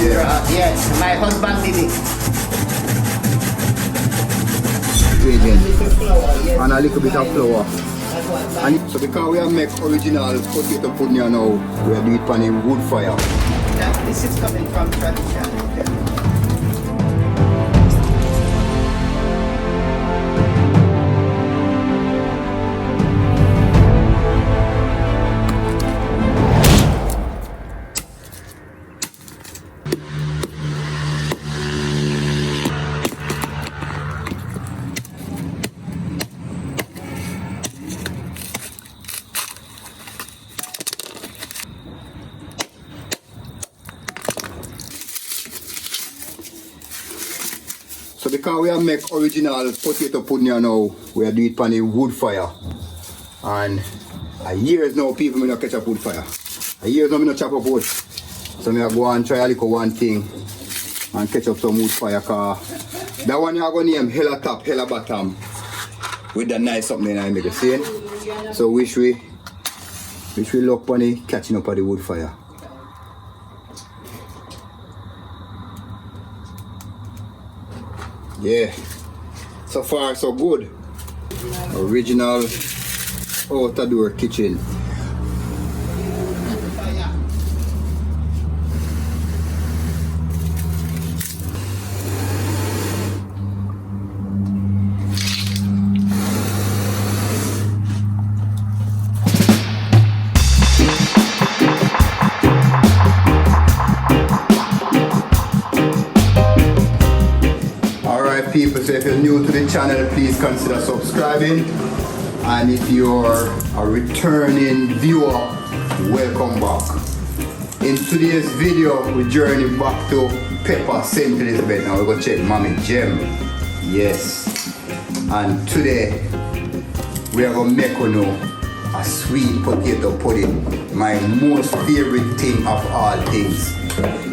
Yes, my husband did it. And a little bit of flour. And so because we have make original potato pudding now, we are doing it on a wood fire. This is coming from tradition. So because we have make original potato pudding now, we are doing it on a wood fire. And a years now people may not catch up wood fire. A years now me not chop up wood. So me go and try a little one thing and catch up some wood fire, cause that one you are going to name hella top, hella bottom with that nice something in I make a scene. So wish we look on it catching up at the wood fire. Yeah, so far so good. Original out-of-door kitchen. People, so if you're new to the channel, please consider subscribing, and if you're a returning viewer, welcome back. In today's video, we journey back to Pepper, St. Elizabeth. Now we're going to check Mommy Gem. Yes, and today we are going to make a sweet potato pudding, my most favorite thing of all things.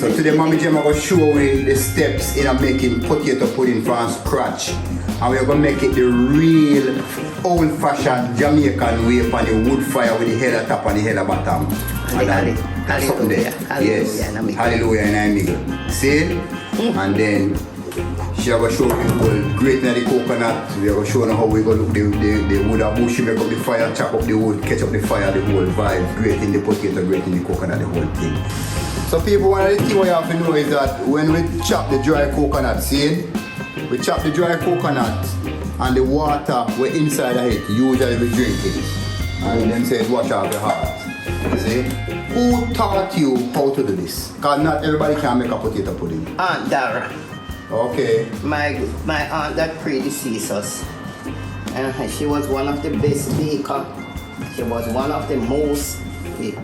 So today Mommy Gem is going to show you the steps in making potato pudding from scratch, and we're going to make it the real old-fashioned Jamaican way on the wood fire with the head top and the head bottom. And that's something there. Yes, hallelujah in our middle. See? And then she's going to show you grating the coconut. We're going to show you how we're going to look the wood of bush, make up the fire, chop up the wood, catch up the fire, the whole vibe, grating the potato, grating the coconut, the whole thing. So people, one of the things we have to know is that when we chop the dry coconut, see? We chop the dry coconut and the water we're inside of it, usually we drink it. And then say it wash off the heart. See? Who taught you how to do this? Because not everybody can make a potato pudding. Aunt Dara. Okay. My aunt that predeceased us. She was one of the best baker. She was one of the most the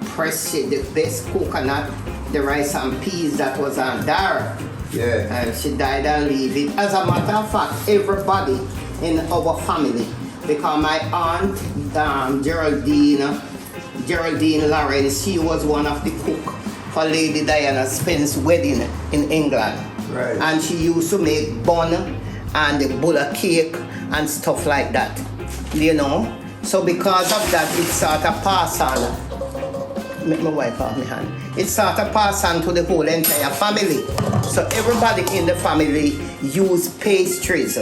best coconut, the rice and peas that was on Dara. Yeah. And she died and leave it. As a matter of fact, everybody in our family, because my aunt Geraldine Lawrence, she was one of the cook for Lady Diana Spence's wedding in England. Right. And she used to make bun and the butter cake and stuff like that. You know? So because of that, it sort of passed on. Make my wipe off my hand. It sort of passed on to the whole entire family. So everybody in the family used pastries.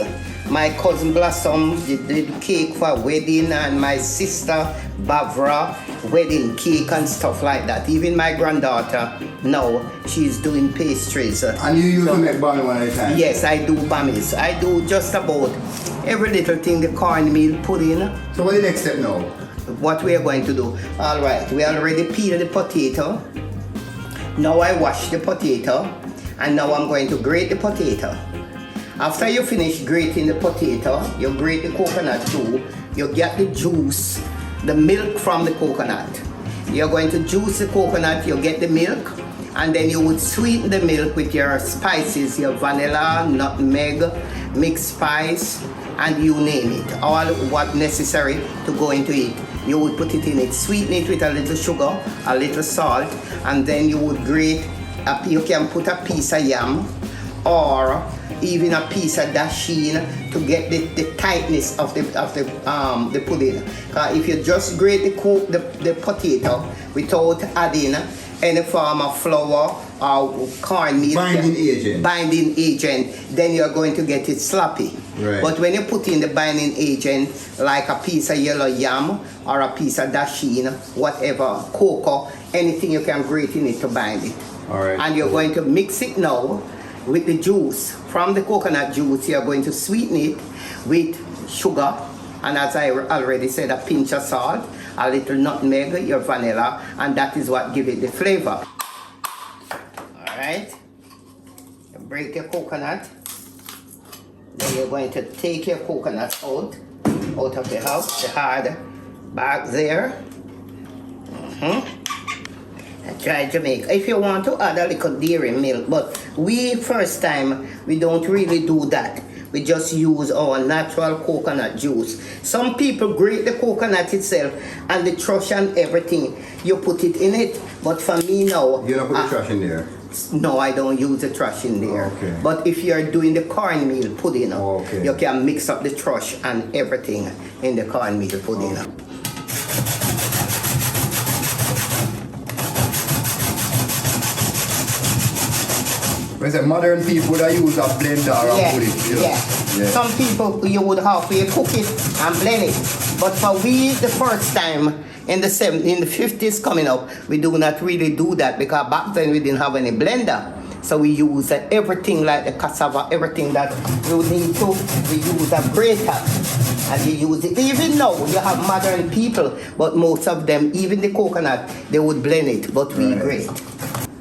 My cousin Blossom did cake for wedding, and my sister Bavra wedding cake and stuff like that. Even my granddaughter now, she's doing pastries. And you used to make bami one at a time? Yes, I do bamis. I do just about every little thing, the cornmeal pudding. So what's the next step now? What we are going to do. All right, we already peeled the potato. Now I wash the potato, and now I'm going to grate the potato. After you finish grating the potato, you grate the coconut too. You get the juice, the milk from the coconut. You're going to juice the coconut, you get the milk, and then you would sweeten the milk with your spices, your vanilla, nutmeg, mixed spice, and you name it. All what necessary to go into it. You would put it in it, sweeten it with a little sugar, a little salt, and then you would grate, you can put a piece of yam or even a piece of dasheen to get the tightness of the pudding. If you just grate the potato without adding any form of flour or cornmeal. Binding agent. Then you're going to get it sloppy. Right. But when you put in the binding agent, like a piece of yellow yam or a piece of dasheen, whatever, cocoa, anything you can grate in it to bind it. All right. And you're going to mix it now with the juice. From the coconut juice, you're going to sweeten it with sugar. And as I already said, a pinch of salt, a little nutmeg, your vanilla, and that is what gives it the flavor. Alright, break your coconut. Then you're going to take your coconut out of the house, the hard back there. And try Jamaica. If you want to add a little dairy milk, but first time, we don't really do that. We just use our natural coconut juice. Some people grate the coconut itself and the thrush and everything. You put it in it, but for me now... You don't put the thrush in there? No, I don't use the thrush in there. Okay. But if you're doing the cornmeal pudding, okay, you can mix up the thrush and everything in the cornmeal pudding. Okay. When I say modern people would use a blender or put it, you know? Yeah. Some people you would have to cook it and blend it. But for we, the first time in the 50s coming up, we do not really do that because back then we didn't have any blender. So we use everything like the cassava, everything that you need to, we use a grater. And you use it. Even now, you have modern people, but most of them, even the coconut, they would blend it, but we grate.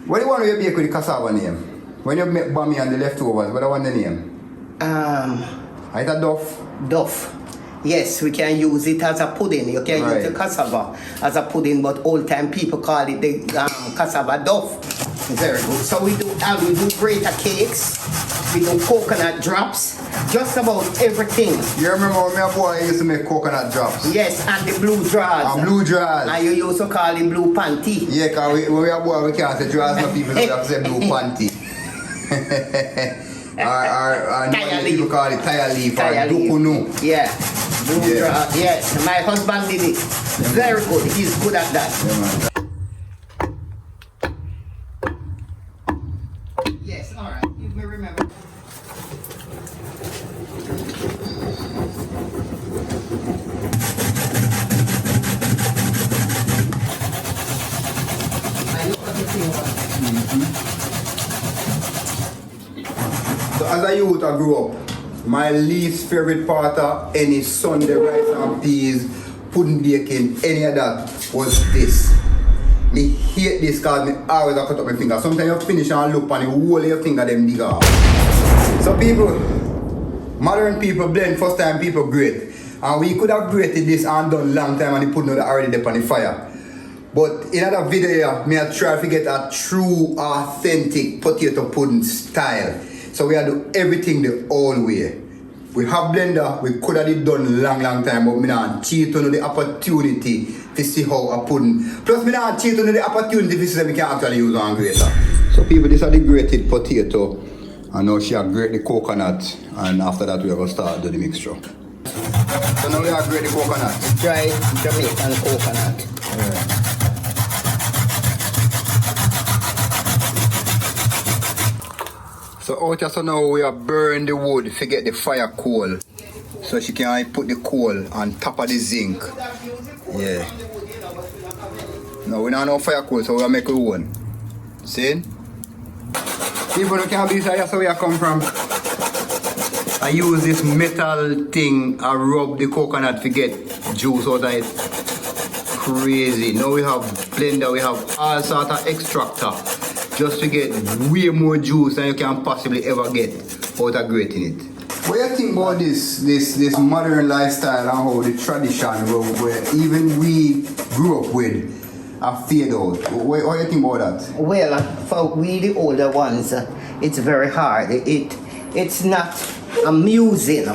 What do you want to bake with the cassava name? When you make bami and the leftovers, what do you want the name? Is that duff? Duff. Yes, we can use it as a pudding. You can use the cassava as a pudding, but old time people call it the cassava duff. Very good. So we do grater cakes, we do coconut drops, just about everything. You remember when my boy used to make coconut drops? Yes, and the blue drawers. And blue drawers. And you used to call it blue panty. Yeah, because when we are boy, we can't say drawers, no people have to say blue panty. or people call it tire leaf or dukunu. Yeah. Blue drawers. Yes, my husband did it. Very good. He's good at that. Yeah, man. Yes, all right. You may remember. So as a youth I grew up, my least favorite part of any Sunday rice and peas, pudding baking, any of that was this. Me hate this because me always have cut up my finger. Sometimes you finish and look and the whole of your finger them dig off. So people, modern people blend, first time people grate. And we could have grated this and done long time and the pudding already there on the fire. But in another video here, me I try to get a true, authentic potato pudding style. So we have to do everything the old way. We have blender, we could have it done long time, but me not cheat on the opportunity to see how a pudding. Plus me not cheat on the opportunity to see that we can actually use one grater. So people, this is the grated potato. And now she have grate the coconut, and after that we are going to start do the mixture. So now we have grate the coconut. Dry Jamaican coconut. Yeah. So out here, so now we have burn the wood to get the fire coal. So she can put the coal on top of the zinc. Yeah. Now we don't have no fire coal, so we'll make our own. See? People who can't believe that's where I come from. I use this metal thing and rub the coconut to get juice out of it. Crazy. Now we have blender, we have all sort of extractor just to get way more juice than you can possibly ever get out of grating it. What do you think about this modern lifestyle and how the tradition where even we grew up with are fade out? What do you think about that? Well, for we the older ones, it's very hard. It's not amusing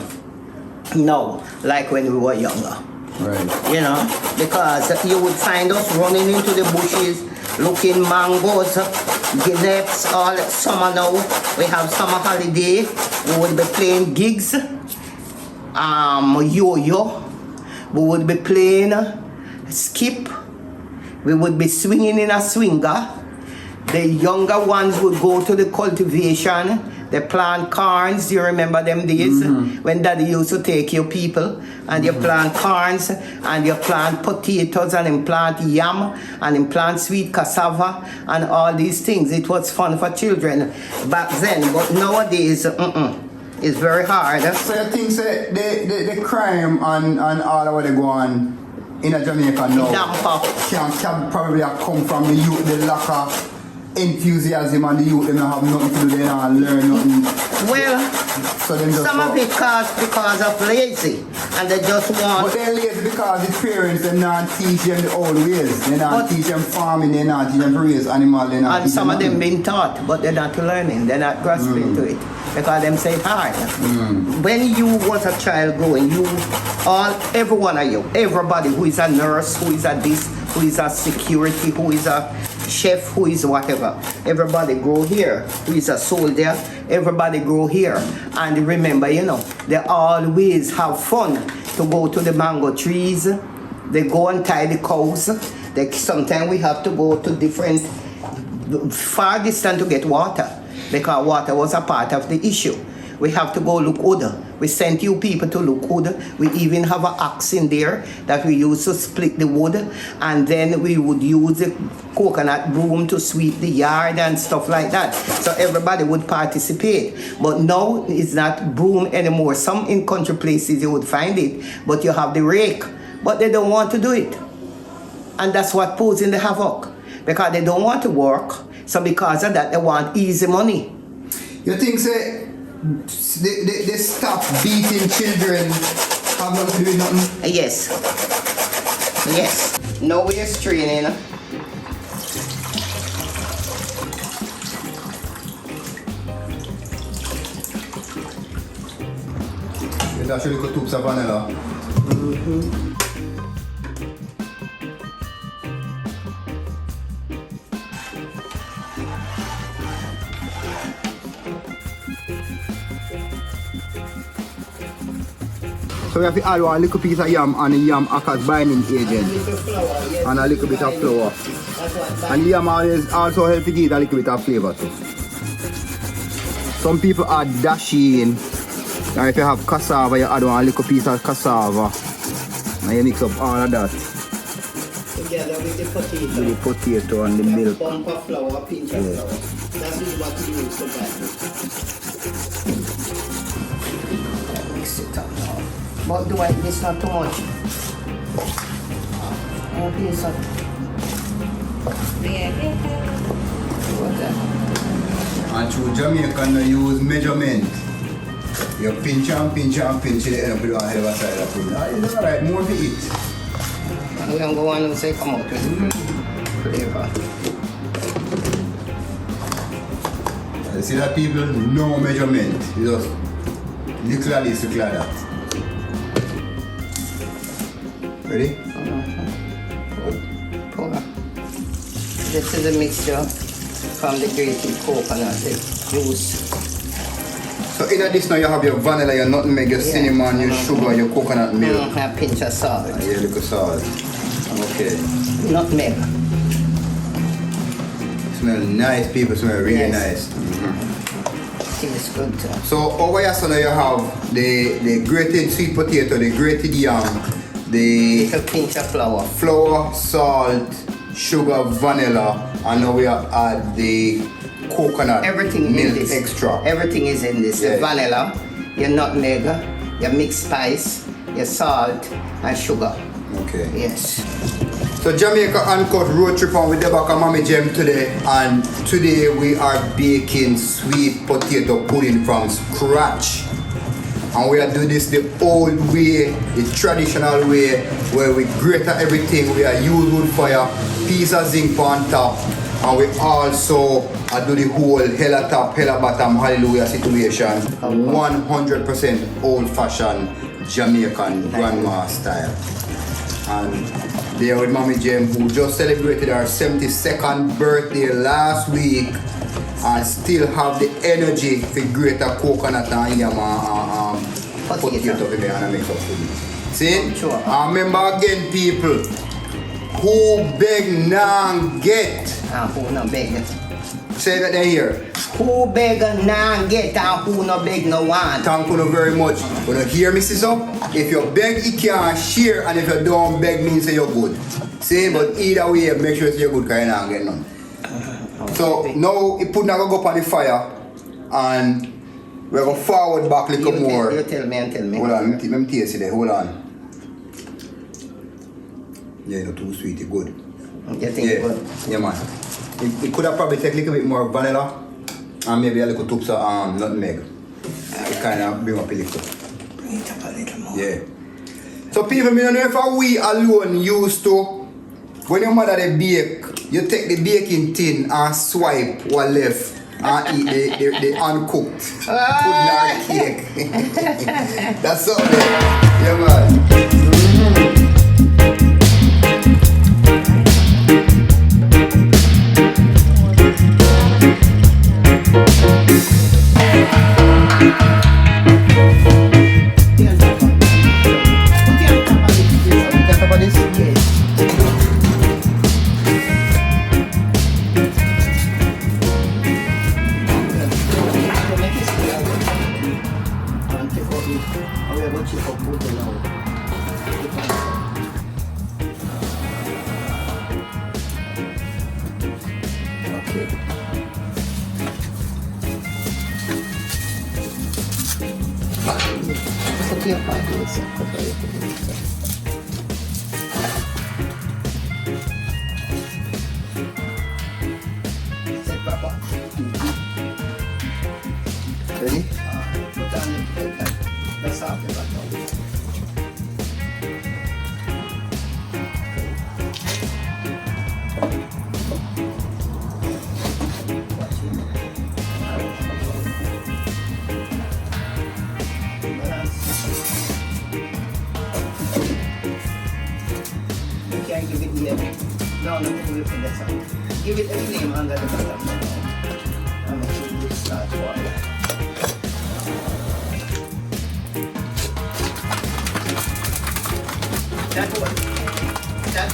now like when we were younger. Right. You know, because you would find us running into the bushes, looking mangoes, grapes all summer now. We have summer holiday. We would be playing gigs, yo-yo. We would be playing skip. We would be swinging in a swinger. The younger ones would go to the cultivation. They plant corns. You remember them days when Daddy used to take your people and you plant corns and you plant potatoes and you plant yam and you plant sweet cassava and all these things. It was fun for children back then, but nowadays it's very hard. So you think the crime and all of what they go on in Jamaica now can probably have come from the youth, the lack of enthusiasm, and the youth they don't have nothing to do, they don't learn nothing. Well, so some of it because of lazy and they just want. But they're lazy because the parents they not teach them the old ways. They not teach them farming, they not teach them to raise animals, they not. And some of them been taught, but they're not learning, they're not grasping to it. Because them say it hard. When you was a child growing, every one of you, everybody who is a nurse, who is a this, who is a security, who is a chef, who is whatever, everybody grow here. Who is a soldier, everybody grow here. And remember, they always have fun to go to the mango trees. They go and tie the cows. Sometimes we have to go to different, far distance to get water. Because water was a part of the issue. We have to go look wood. We sent you people to look wood. We even have an axe in there that we used to split the wood, and then we would use the coconut broom to sweep the yard and stuff like that. So everybody would participate. But now it's not broom anymore. Some in country places you would find it, but you have the rake. But they don't want to do it. And that's what posing the havoc. Because they don't want to work. So because of that, they want easy money. You think they stop beating children? Have not to do nothing? Yes. Yes. No way is training. It's actually good tubes of vanilla. So we have to add one little piece of yam and the yam act as binding agent. And a little bit of flour. And the yam also helps to give a little bit of flavor too. Some people add dashi in. And if you have cassava, you add one little piece of cassava. And you mix up all of that. Together with the potato. With the potato and the milk. Bump of flour, pinch of flour. That's what you use to mix it up now. But do I this not too much? Piece of and through Jamaican you use measurement. You pinch and pinch and pinch it and put it on the other side of it. It's alright, more to eat. I'm going to go on and say come out with flavor. You see that people? No measurement. You just little like this, little like that. Ready? This is a mixture from the grated coconut juice. So in addition, you have your vanilla, your nutmeg, your cinnamon, your sugar, your coconut milk. A pinch of salt. And your little salt. Okay. Nutmeg. Smell nice, people. Smell really nice. Tastes good too. So over here, so now you have the grated sweet potato, the grated yam, the little pinch of flour. Flour, salt, sugar, vanilla, and now we add the coconut everything milk in this. Extra. Everything is in this. Yeah. The vanilla, your nutmeg, your mixed spice, your salt, and sugar. Okay. Yes. So Jamaica Uncut road trip on with the back of Mommy Jem today, and today we are baking sweet potato pudding from scratch. And we are doing this the old way, the traditional way, where we grate everything. We are use wood fire, piece of zinc on top, and we also do the whole hella top, hella bottom, hallelujah situation. 100% old-fashioned Jamaican grandma style. And there with Mommy Jem, who just celebrated her 72nd birthday last week and still have the energy to grate a coconut and yam potato in there and make up food. See? Sure. And remember again, people, who beg now get. Who not beg? Say that they hear. Who beg nah get and who no beg no want. Thank you very much. When you hear me, sister, if you beg, you can share, and if you don't beg, means say you're good. See, but either way, make sure you're good, because you don't get none. So now you put now go up on the fire, and we're going forward back a little more. You tell me. Hold on, let me taste it there. Hold on. Yeah, not too sweet, it's good. You think good? Yeah, man. It could have probably take a little bit more vanilla and maybe a little touch of nutmeg. It kind of bring up a little. Bring it up a little more. Yeah. So people, I don't know if we alone used to, when your mother they bake, you take the baking tin and swipe what left and eat the uncooked pudding or cake. That's something. Yeah, man. Ready? Put down the that's after that now. You can't give it name. No, we put that on. Give it a name under the bottom. I'm going to use that one.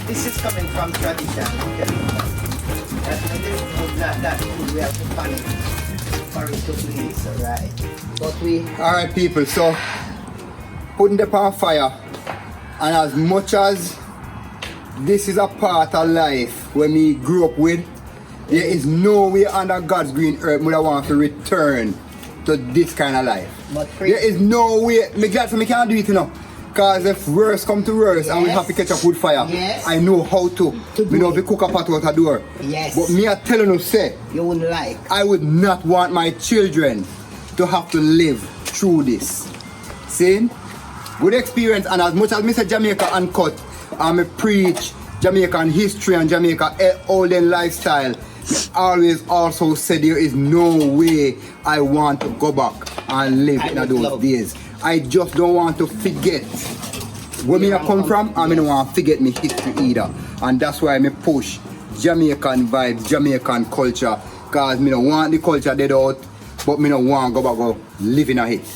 This is coming from tradition. That food we have to pan it for it to please, alright. But we Alright people, so putting the pan fire, and as much as this is a part of life when we grew up with, there is no way under God's green earth would I want to return to this kind of life. But there is no way, me glad so me can't do it, you know. Because if worse come to worse and we have to catch up with fire, I know how to. Me know if you cook a pot out a door. Yes. But me are telling you, say, you wouldn't like. I would not want my children to have to live through this. See? Good experience, and as much as me say Jamaica uncut, and me preach Jamaican history and Jamaica olden lifestyle, I always also said there is no way I want to go back and live in those days. I just don't want to forget where me come from, and I don't want to forget my history either. And that's why I push Jamaican vibes, Jamaican culture, because I don't want the culture dead out, but I don't want to go back and live in a hit.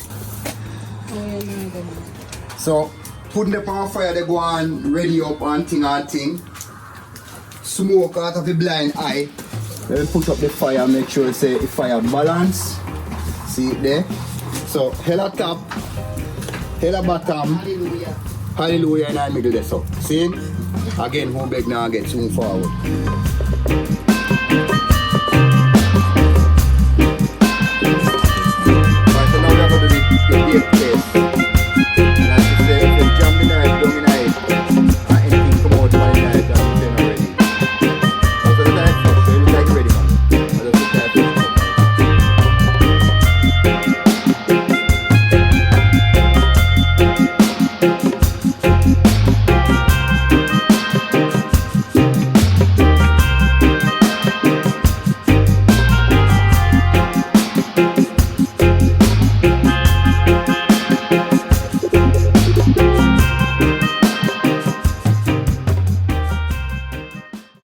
So, putting the pan fire, they go on ready up and thing. Smoke out of the blind eye. Then push up the fire, make sure say the fire balance. See it there? So, hell at top, hell at bottom. Hallelujah. Hallelujah in the middle there, so. See? Again, who beg now get soon forward.